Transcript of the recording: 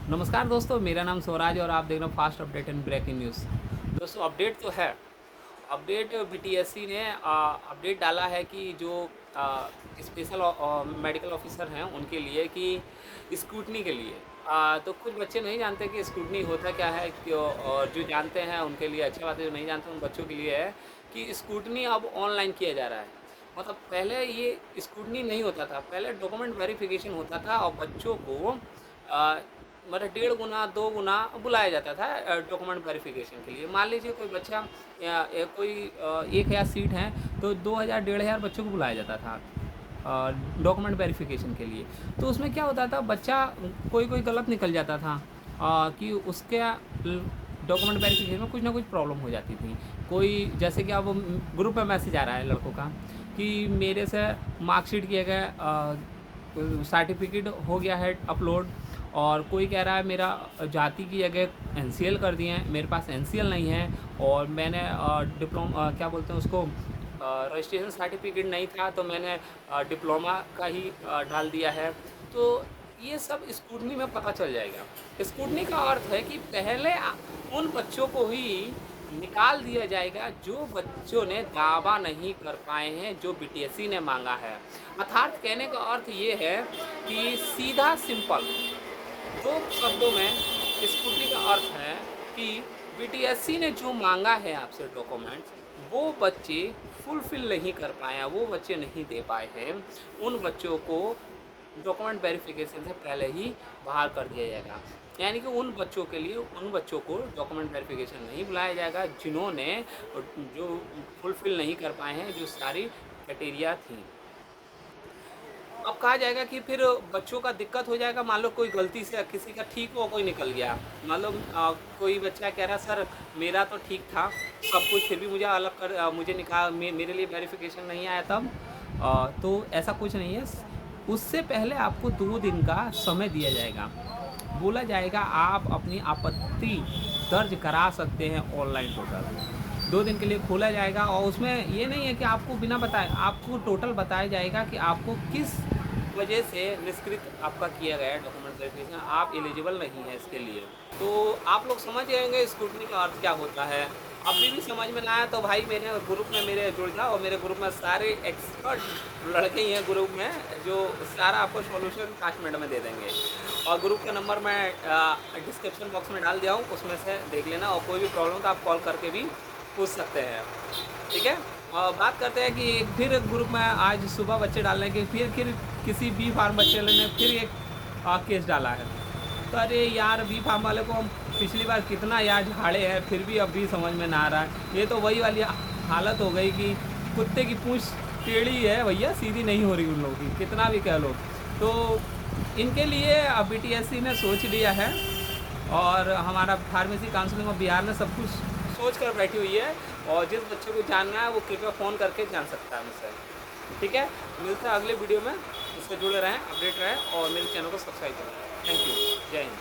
नमस्कार दोस्तों, मेरा नाम स्वराज और आप देख रहे हो fast update and breaking news. दोस्तों अपडेट तो है। अपडेट बीटीएससी ने अपडेट डाला है कि जो स्पेशल मेडिकल ऑफिसर हैं उनके लिए कि स्क्रूटनी के लिए तो कुछ बच्चे नहीं जानते कि स्क्रूटनी होता क्या है और जो जानते हैं उनके लिए अच्छी बात है, जो नहीं जानते उन बच्चों के लिए है कि स्क्रूटनी अब ऑनलाइन किया जा रहा है। मतलब पहले ये स्क्रूटनी नहीं होता था, पहले डॉक्यूमेंट वेरिफिकेशन होता था और बच्चों को अ, मतलब 1.5 गुना 2 गुना बुलाया जाता था डॉक्यूमेंट वेरिफिकेशन के लिए। मान लीजिए कोई बच्चा कोई 1000 सीट हैं तो 2000 1500 बच्चों को बुलाया जाता था डॉक्यूमेंट वेरिफिकेशन के लिए। तो उसमें क्या होता था, बच्चा कोई कोई गलत निकल जाता था कि उसके डॉक्यूमेंट वेरिफिकेशन में कुछ ना कुछ प्रॉब्लम हो जाती थी। कोई जैसे कि अब ग्रुप में मैसेज आ रहा है लड़कों का कि मेरे से मार्कशीट किया गया सर्टिफिकेट हो गया है अपलोड, और कोई कह रहा है मेरा जाति की जगह एनसीएल कर दिए हैं, मेरे पास एनसीएल नहीं है, और मैंने क्या बोलते हैं उसको रजिस्ट्रेशन सर्टिफिकेट नहीं था तो मैंने डिप्लोमा का ही डाल दिया है। तो ये सब स्क्रूटनी में पता चल जाएगा। स्क्रूटनी का अर्थ है कि पहले उन बच्चों को ही निकाल दिया जाएगा जो बच्चों ने दावा नहीं कर पाए हैं जो बीटीएससी ने मांगा है। अर्थात कहने का अर्थ ये है कि सीधा सिंपल दो शब्दों में स्कूटी का अर्थ है कि बीटीएससी ने जो मांगा है आपसे डॉक्यूमेंट्स, वो बच्चे फुलफिल नहीं कर पाए हैं, वो बच्चे नहीं दे पाए हैं। उन बच्चों को डॉक्यूमेंट वेरिफिकेशन से पहले ही बाहर कर दिया जाएगा। यानी कि उन बच्चों के लिए उन बच्चों को डॉक्यूमेंट वेरिफिकेशन नहीं बुलाया जाएगा जिन्होंने जो फुलफिल नहीं कर पाए हैं जो सारी क्राइटेरिया थी। अब कहा जाएगा कि फिर बच्चों का दिक्कत हो जाएगा। मान लो कोई गलती से किसी का ठीक हुआ कोई निकल गया, मान लो कोई बच्चा कह रहा सर मेरा तो ठीक था सब कुछ, फिर भी मुझे अलग कर मुझे निकाल मेरे लिए वेरिफिकेशन नहीं आया तब। तो ऐसा कुछ नहीं है। उससे पहले आपको 2 दिन का समय दिया जाएगा। बोला जाएगा आप अपनी आपत्ति दर्ज करा सकते हैं ऑनलाइन पोर्टल। 2 दिन के लिए खोला जाएगा और उसमें ये नहीं है कि आपको बिना बताए, आपको टोटल बताया जाएगा कि आपको किस वजह से निष्कृत आपका किया गया है डॉक्यूमेंट वेरिफिकेशन, आप एलिजिबल नहीं है इसके लिए। तो आप लोग समझ जाएंगे स्क्रूटनी का अर्थ क्या होता है। अभी भी समझ में ना आया तो भाई मेरे ग्रुप में मेरे जुड़ जाओ, और मेरे ग्रुप में सारे एक्सपर्ट लड़के ही हैं ग्रुप में जो सारा आपको सॉल्यूशन 5 मिनट में दे देंगे। और ग्रुप का नंबर मैं डिस्क्रिप्शन बॉक्स में डाल दिया हूँ, उसमें से देख लेना, और कोई भी प्रॉब्लम तो आप कॉल करके भी पूछ सकते हैं। ठीक है। बात करते हैं कि फिर ग्रुप में आज सुबह बच्चे डालने के फिर किसी बी फार्म बच्चे ने फिर एक केस डाला है। तो अरे यार बी फार्म वाले को हम पिछली बार कितना यार झाड़े हैं फिर भी अभी समझ में ना आ रहा है। ये तो वही वाली हालत हो गई कि कुत्ते की पूंछ टेढ़ी है भैया, सीधी नहीं हो रही उन लोगों की, कितना भी कह लो। तो इनके लिए बीटीएससी ने सोच लिया है, और हमारा फार्मेसी काउंसिलिंग ऑफ बिहार ने सब कुछ सोच कर बैठी हुई है, और जिस बच्चे को जानना है वो कृपया फ़ोन करके जान सकता है मुझसे। ठीक है, मिलते हैं अगले वीडियो में। इससे जुड़े रहें, अपडेट रहें और मेरे चैनल को सब्सक्राइब करें। Thank you. जय हिंद।